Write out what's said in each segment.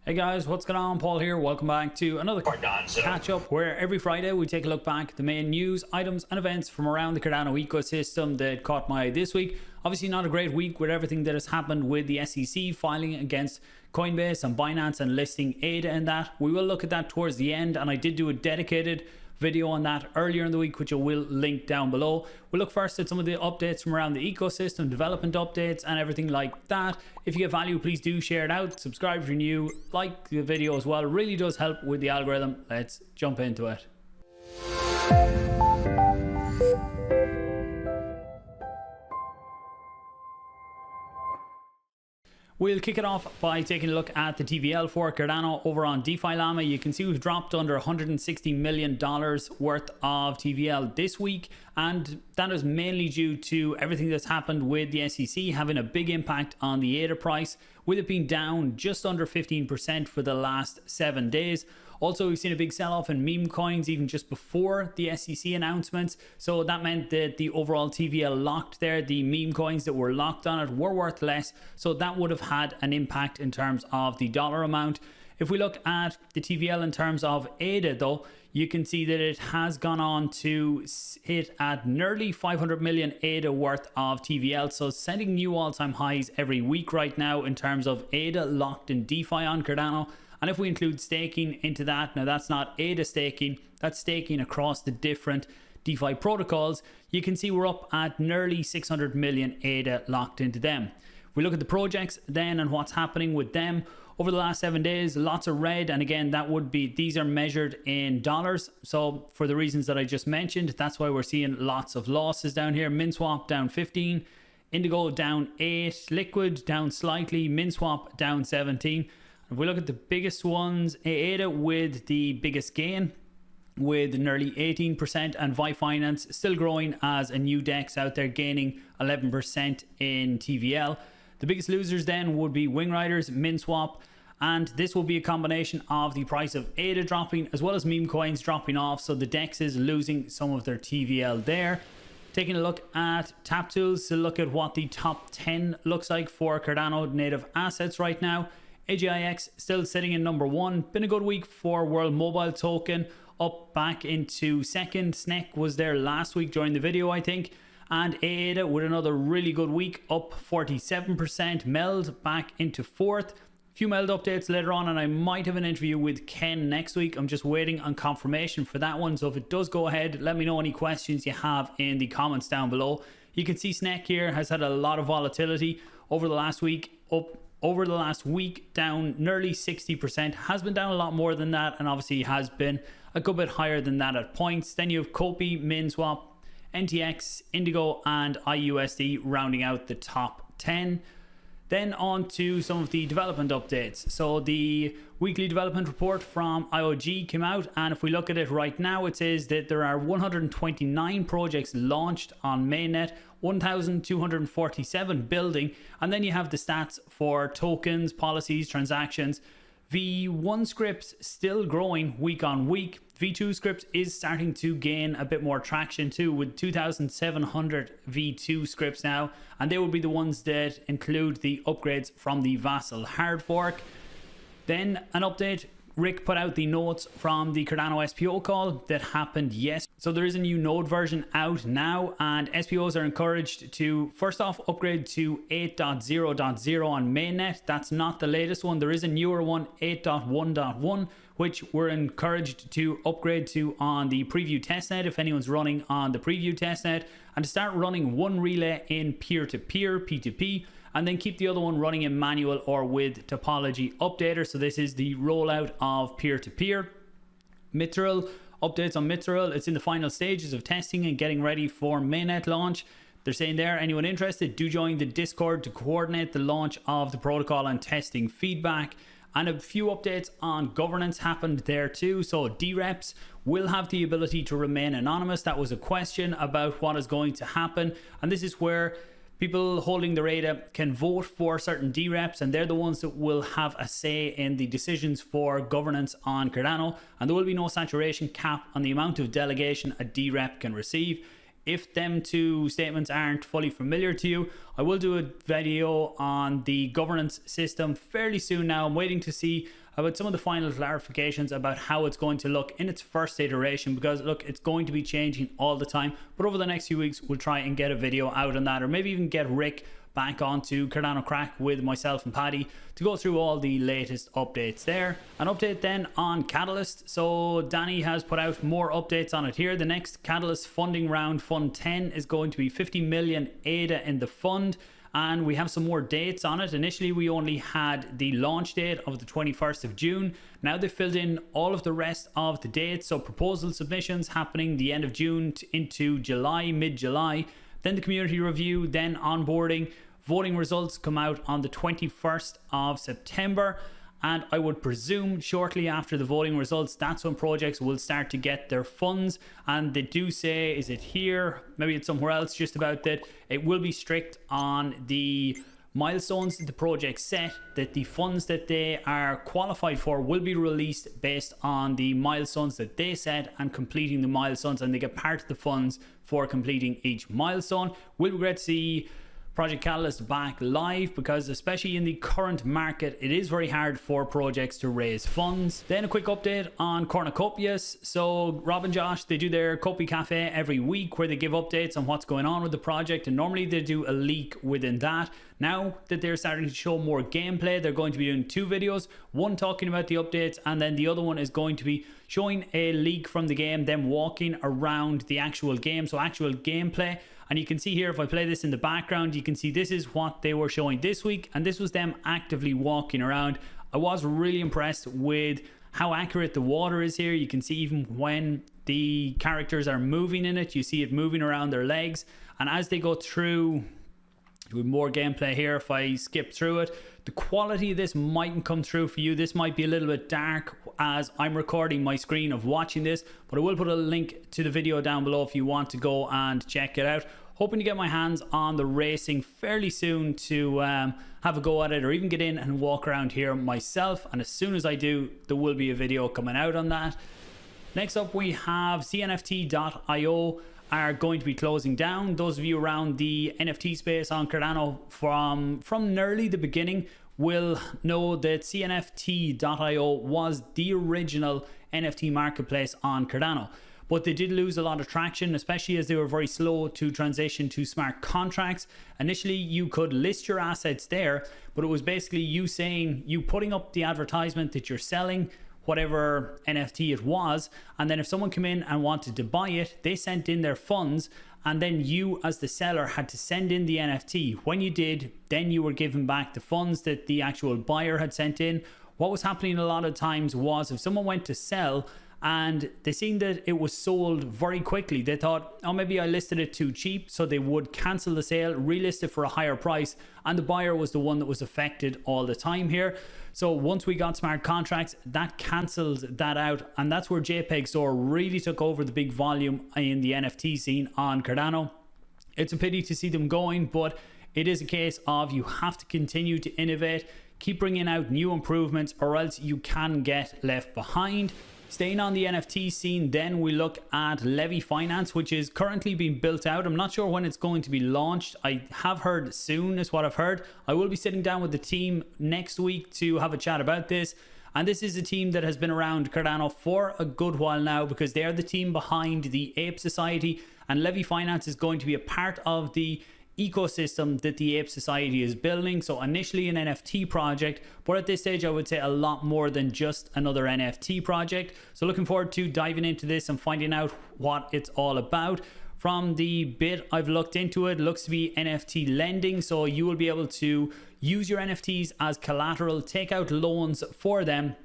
Hey guys, what's going on? Paul here. Welcome back to another catch up where every Friday we take a look back at the main news, items and events from around the Cardano ecosystem that caught my eye this week. Obviously not a great week with everything that has happened with the SEC filing against Coinbase and Binance and listing ADA and that. We will look at that towards the end, and I did do a dedicated video on that earlier in the week, which I will link down below. We'll look first at some of the updates from around the ecosystem, development updates and everything like that. If you get value, please do share it out, subscribe if you're new, like the video as well. It really does help with the algorithm. Let's jump into it. We'll kick it off by taking a look at the TVL for Cardano over on defilama. You can see we've dropped under $160 million worth of TVL this week, and that is mainly due to everything that's happened with the SEC having a big impact on the ADA price, with it being down just under 15% for the last 7 days. Also, we've seen a big sell-off in meme coins even just before the SEC announcements. So that meant that the overall TVL locked there, the meme coins that were locked on it were worth less. So that would have had an impact in terms of the dollar amount. If we look at the TVL in terms of ADA though, you can see that it has gone on to hit at nearly 500 million ADA worth of TVL. So setting new all-time highs every week right now in terms of ADA locked in DeFi on Cardano. And if we include staking into that, now that's not ADA staking, that's staking across the different DeFi protocols, you can see we're up at nearly 600 million ADA locked into them. If we look at the projects then and what's happening with them over the last 7 days, lots of red, and again that would be, these are measured in dollars, so for the reasons that I just mentioned, that's why we're seeing lots of losses down here. MinSwap down 15, Indigo down 8, Liquid down slightly, MinSwap down 17. If we look at the biggest ones, ADA with the biggest gain with nearly 18%, and Finance still growing as a new DEX out there gaining 11% in TVL. The biggest losers then would be Wing Riders, MinSwap, and this will be a combination of the price of ADA dropping as well as meme coins dropping off, so the DEX is losing some of their TVL there. Taking a look at Taptools to look at what the top 10 looks like for Cardano native assets right now. AGIX still sitting in number 1. Been a good week for World Mobile Token, up back into second. SNEC was there last week during the video, I think. And ADA with another really good week, up 47%. MELD back into 4th. Few MELD updates later on, and I might have an interview with Ken next week. I'm just waiting on confirmation for that one. So if it does go ahead, let me know any questions you have in the comments down below. You can see SNEC here has had a lot of volatility over the last week, over the last week down nearly 60%, has been down a lot more than that, and obviously has been a good bit higher than that at points. Then you have Copy, MinSwap, NTX, Indigo and IUSD rounding out the top 10. Then on to some of the development updates. So the weekly development report from IOG came out, and if we look at it right now, it says that there are 129 projects launched on mainnet, 1,247 building, and then you have the stats for tokens, policies, transactions. V1 scripts still growing week on week. V2 scripts is starting to gain a bit more traction too, with 2,700 V2 scripts now, and they will be the ones that include the upgrades from the Vassal hard fork. Then an update, Rick put out the notes from the Cardano SPO call that happened yesterday. So there is a new node version out now, and SPOs are encouraged to first off upgrade to 8.0.0 on mainnet. That's not the latest one. There is a newer one, 8.1.1, which we're encouraged to upgrade to on the preview testnet if anyone's running on the preview testnet, and to start running one relay in peer-to-peer, P2P, and then keep the other one running in manual or with topology updater. So this is the rollout of peer-to-peer. Mithril, updates on Mithril. It's in the final stages of testing and getting ready for mainnet launch. They're saying there, anyone interested, do join the Discord to coordinate the launch of the protocol and testing feedback. And a few updates on governance happened there too. So DREPs will have the ability to remain anonymous. That was a question about what is going to happen, and this is where people holding the ADA can vote for certain DREPs, and they're the ones that will have a say in the decisions for governance on Cardano, and there will be no saturation cap on the amount of delegation a DREP can receive. If them two statements aren't fully familiar to you, I will do a video on the governance system fairly soon now. I'm waiting to see about some of the final clarifications about how it's going to look in its first iteration, because look, it's going to be changing all the time. But over the next few weeks, we'll try and get a video out on that, or maybe even get Rick back onto Cardano Crack with myself and Paddy to go through all the latest updates there. An update then on Catalyst. So Danny has put out more updates on it here. The next Catalyst funding round, Fund 10, is going to be 50 million ADA in the fund, and we have some more dates on it. Initially we only had the launch date of the 21st of June. Now they filled in all of the rest of the dates, so proposal submissions happening the end of June into July, mid-July, then the community review, then onboarding. Voting results come out on the 21st of September, and I would presume shortly after the voting results, that's when projects will start to get their funds. And they do say, is it here? Maybe it's somewhere else, just about that it will be strict on the milestones that the project set, that the funds that they are qualified for will be released based on the milestones that they set and completing the milestones, and they get part of the funds for completing each milestone. Will be great to see Project Catalyst back live, because especially in the current market, it is very hard for projects to raise funds. Then a quick update on Cornucopias. So Rob and Josh, they do their Copy Cafe every week where they give updates on what's going on with the project, and normally they do a leak within that. Now that they're starting to show more gameplay, they're going to be doing 2 videos, one talking about the updates, and then the other one is going to be showing a leak from the game, them walking around the actual game, so actual gameplay. And you can see here, if I play this in the background, you can see this is what they were showing this week, and this was them actively walking around. I was really impressed with how accurate the water is here. You can see even when the characters are moving in it, you see it moving around their legs. And as they go through with more gameplay here, if I skip through it, the quality of this mightn't come through for you. This might be a little bit dark as I'm recording my screen of watching this, but I will put a link to the video down below if you want to go and check it out. Hoping to get my hands on the racing fairly soon to have a go at it, or even get in and walk around here myself. And as soon as I do, there will be a video coming out on that. Next up, we have CNFT.io are going to be closing down. Those of you around the NFT space on Cardano from nearly the beginning will know that CNFT.io was the original NFT marketplace on Cardano. But they did lose a lot of traction, especially as they were very slow to transition to smart contracts. Initially, you could list your assets there, but it was basically you putting up the advertisement that you're selling whatever NFT it was, and then if someone came in and wanted to buy it, they sent in their funds, and then you as the seller had to send in the NFT. When you did, then you were given back the funds that the actual buyer had sent in. What was happening a lot of times was if someone went to sell and they seen that it was sold very quickly, they thought, oh, maybe I listed it too cheap, so they would cancel the sale, relist it for a higher price, and the buyer was the one that was affected all the time here. So once we got smart contracts, that cancelled that out, and that's where JPEG Store really took over the big volume in the NFT scene on Cardano. It's a pity to see them going, but it is a case of you have to continue to innovate, keep bringing out new improvements, or else you can get left behind. Staying on the NFT scene, then we look at Levy Finance, which is currently being built out. I'm not sure when it's going to be launched. I have heard soon is what I've heard. I will be sitting down with the team next week to have a chat about this. And this is a team that has been around Cardano for a good while now, because they are the team behind the Ape Society, and Levy Finance is going to be a part of the ecosystem that the Ape Society is building. So initially an NFT project, but at this stage I would say a lot more than just another NFT project. So looking forward to diving into this and finding out what it's all about. From the bit I've looked into it, looks to be NFT lending, so you will be able to use your NFTs as collateral, take out loans for them,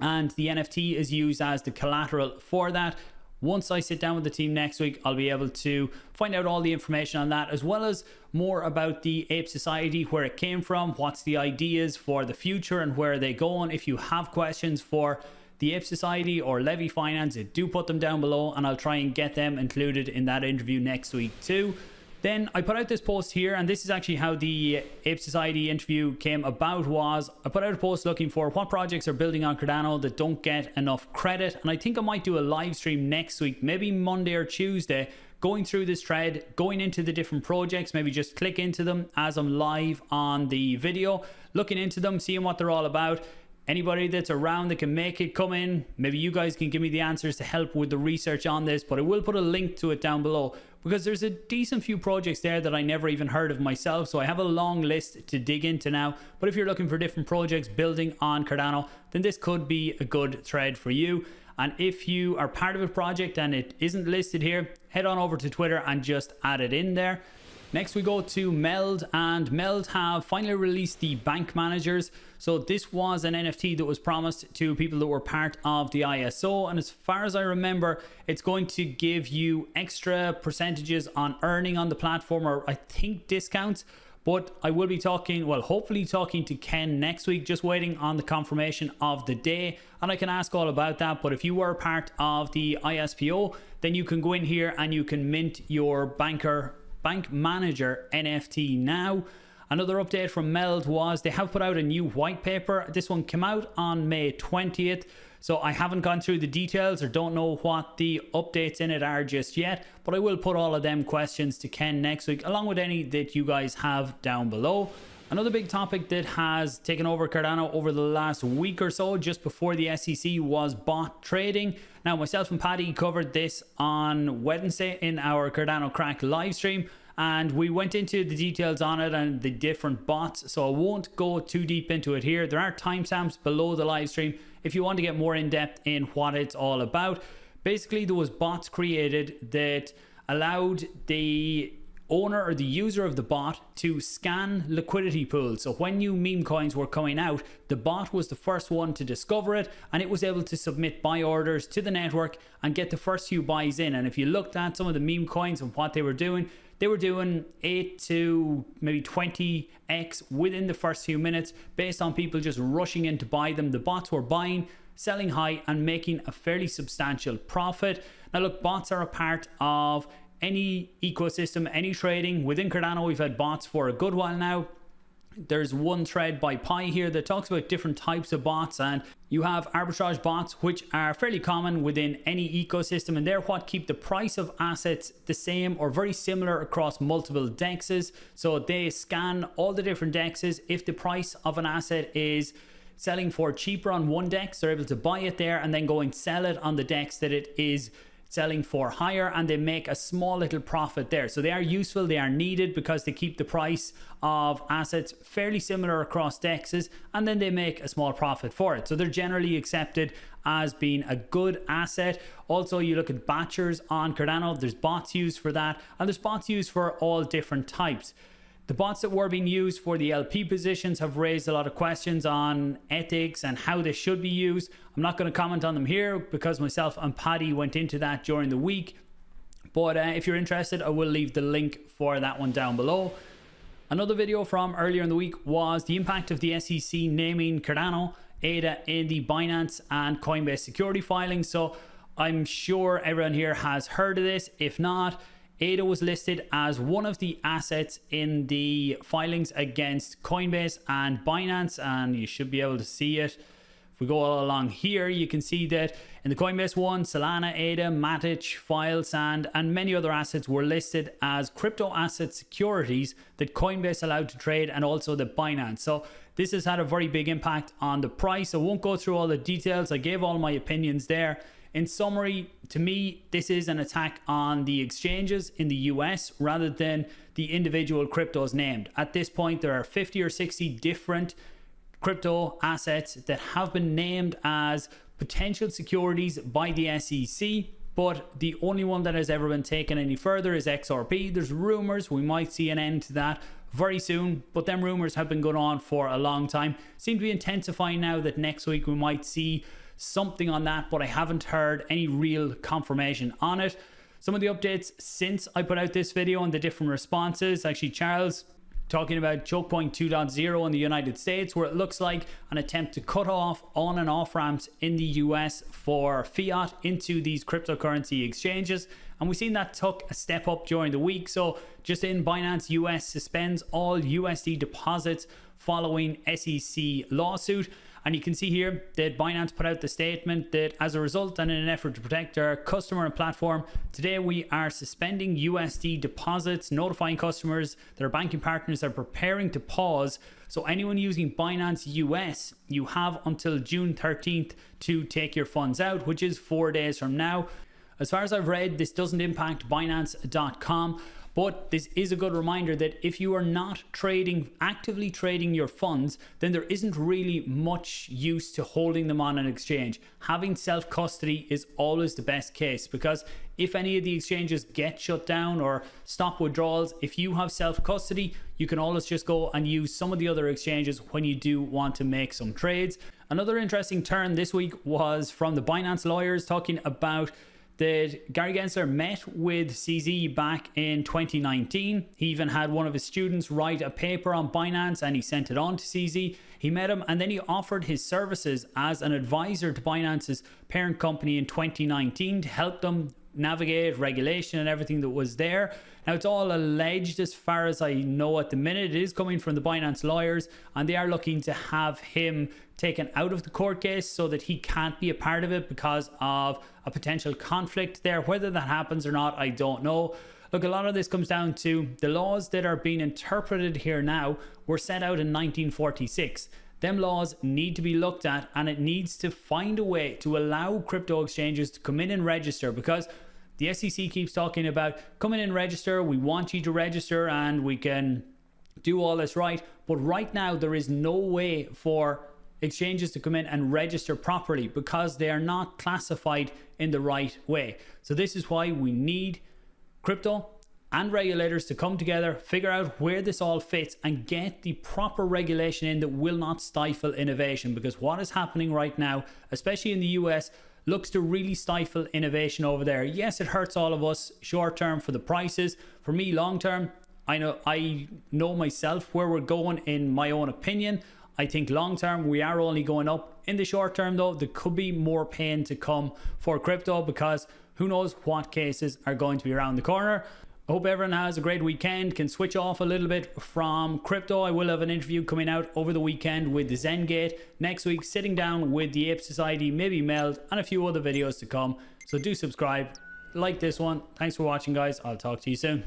and the NFT is used as the collateral for that. Once I sit down with the team next week, I'll be able to find out all the information on that, as well as more about the Ape Society, where it came from, what's the ideas for the future, and where are they going. If you have questions for the Ape Society or Levy Finance, do put them down below, and I'll try and get them included in that interview next week too. Then I put out this post here, and this is actually how the Ape Society interview came about. Was I put out a post looking for what projects are building on Cardano that don't get enough credit, and I think I might do a live stream next week, maybe Monday or Tuesday, going through this thread, going into the different projects, maybe just click into them as I'm live on the video, looking into them, seeing what they're all about. Anybody that's around that can make it, come in. Maybe you guys can give me the answers to help with the research on this, but I will put a link to it down below because there's a decent few projects there that I never even heard of myself. So I have a long list to dig into now. But if you're looking for different projects building on Cardano, then this could be a good thread for you. And if you are part of a project and it isn't listed here, head on over to Twitter and just add it in there. Next we go to MELD, and MELD have finally released the bank managers. So this was an NFT that was promised to people that were part of the ISO, and as far as I remember, it's going to give you extra percentages on earning on the platform, or I think discounts. But I will be talking, well, hopefully talking to Ken next week, just waiting on the confirmation of the day, and I can ask all about that. But if you were part of the ISPO, then you can go in here and you can mint your bank manager NFT now. Another update from MELD was they have put out a new white paper. This one came out on May 20th. So I haven't gone through the details or don't know what the updates in it are just yet, but I will put all of them questions to Ken next week, along with any that you guys have down below. Another big topic that has taken over Cardano over the last week or so, just before the SEC, was bot trading. Now, myself and Paddy covered this on Wednesday in our Cardano Crack live stream, and we went into the details on it and the different bots, so I won't go too deep into it here. There are timestamps below the live stream if you want to get more in depth in what it's all about. Basically, there was bots created that allowed the owner or the user of the bot to scan liquidity pools. So when new meme coins were coming out, the bot was the first one to discover it, and it was able to submit buy orders to the network and get the first few buys in. And if you looked at some of the meme coins and what they were doing 8 to maybe 20x within the first few minutes, based on people just rushing in to buy them. The bots were buying, selling high, and making a fairly substantial profit. Now look, bots are a part of any ecosystem, any trading. Within Cardano, we've had bots for a good while now. There's one thread by Pi here that talks about different types of bots, and you have arbitrage bots, which are fairly common within any ecosystem, and they're what keep the price of assets the same or very similar across multiple dexes. So they scan all the different dexes. If the price of an asset is selling for cheaper on one dex, they're able to buy it there and then go and sell it on the dex that it is selling for higher, and they make a small little profit there. So they are useful, they are needed, because they keep the price of assets fairly similar across dexes, and then they make a small profit for it. So they're generally accepted as being a good asset. Also, you look at batchers on Cardano, there's bots used for that, and there's bots used for all different types. The bots that were being used for the LP positions have raised a lot of questions on ethics and how they should be used. I'm not going to comment on them here because myself and Paddy went into that during the week. But if you're interested, I will leave the link for that one down below. Another video from earlier in the week was the impact of the SEC naming Cardano ADA in the Binance and Coinbase security filings. So I'm sure everyone here has heard of this. If not, ADA was listed as one of the assets in the filings against Coinbase and Binance, and you should be able to see it. If we go all along here, you can see that in the Coinbase one, Solana, ADA, Matic, FileSand, and many other assets were listed as crypto asset securities that Coinbase allowed to trade, and also the Binance. So this has had a very big impact on the price. I won't go through all the details. I gave all my opinions there. In summary, to me, this is an attack on the exchanges in the US rather than the individual cryptos named. At this point, there are 50 or 60 different crypto assets that have been named as potential securities by the SEC, but the only one that has ever been taken any further is XRP. There's rumors we might see an end to that very soon, but them rumors have been going on for a long time. Seem to be intensifying now that next week we might see something on that, but I haven't heard any real confirmation on it. Some of the updates since I put out this video and the different responses, actually Charles talking about Chokepoint 2.0 in the United States, where it looks like an attempt to cut off on and off ramps in the US for fiat into these cryptocurrency exchanges. And we've seen that took a step up during the week. So just in, Binance US suspends all USD deposits following SEC lawsuit. And you can see here that Binance put out the statement that as a result and in an effort to protect our customer and platform, today we are suspending USD deposits, notifying customers that our banking partners are preparing to pause So anyone using Binance US, you have until June 13th to take your funds out, which is 4 days from now. As far as I've read, this doesn't impact Binance.com, but this is a good reminder that if you are not actively trading your funds, then there isn't really much use to holding them on an exchange. Having self-custody is always the best case, because if any of the exchanges get shut down or stop withdrawals, if you have self-custody, you can always just go and use some of the other exchanges when you do want to make some trades. Another interesting turn this week was from the Binance lawyers talking about that Gary Gensler met with CZ back in 2019. He even had one of his students write a paper on Binance and he sent it on to CZ. He met him and then he offered his services as an advisor to Binance's parent company in 2019 to help them navigate regulation and everything that was there. Now, it's all alleged as far as I know at the minute. It is coming from the Binance lawyers, and they are looking to have him taken out of the court case so that he can't be a part of it because of a potential conflict there. Whether that happens or not, I don't know. Look, a lot of this comes down to the laws that are being interpreted here now were set out in 1946. Them laws need to be looked at, and it needs to find a way to allow crypto exchanges to come in and register, because the SEC keeps talking about come in and register, we want you to register and we can do all this right. But right now there is no way for exchanges to come in and register properly because they are not classified in the right way. So this is why we need crypto and regulators to come together, figure out where this all fits and get the proper regulation in that will not stifle innovation, because what is happening right now, especially in the US, looks to really stifle innovation over there. Yes, it hurts all of us short term for the prices. For me, long term, I know myself where we're going in my own opinion. I think long term we are only going up. In the short term though, there could be more pain to come for crypto, because who knows what cases are going to be around the corner. I hope everyone has a great weekend, can switch off a little bit from crypto. I will have an interview coming out over the weekend with the Zengate. Next week, sitting down with the Ape Society, maybe MELD, and a few other videos to come. So do subscribe, like this one. Thanks for watching, guys. I'll talk to you soon.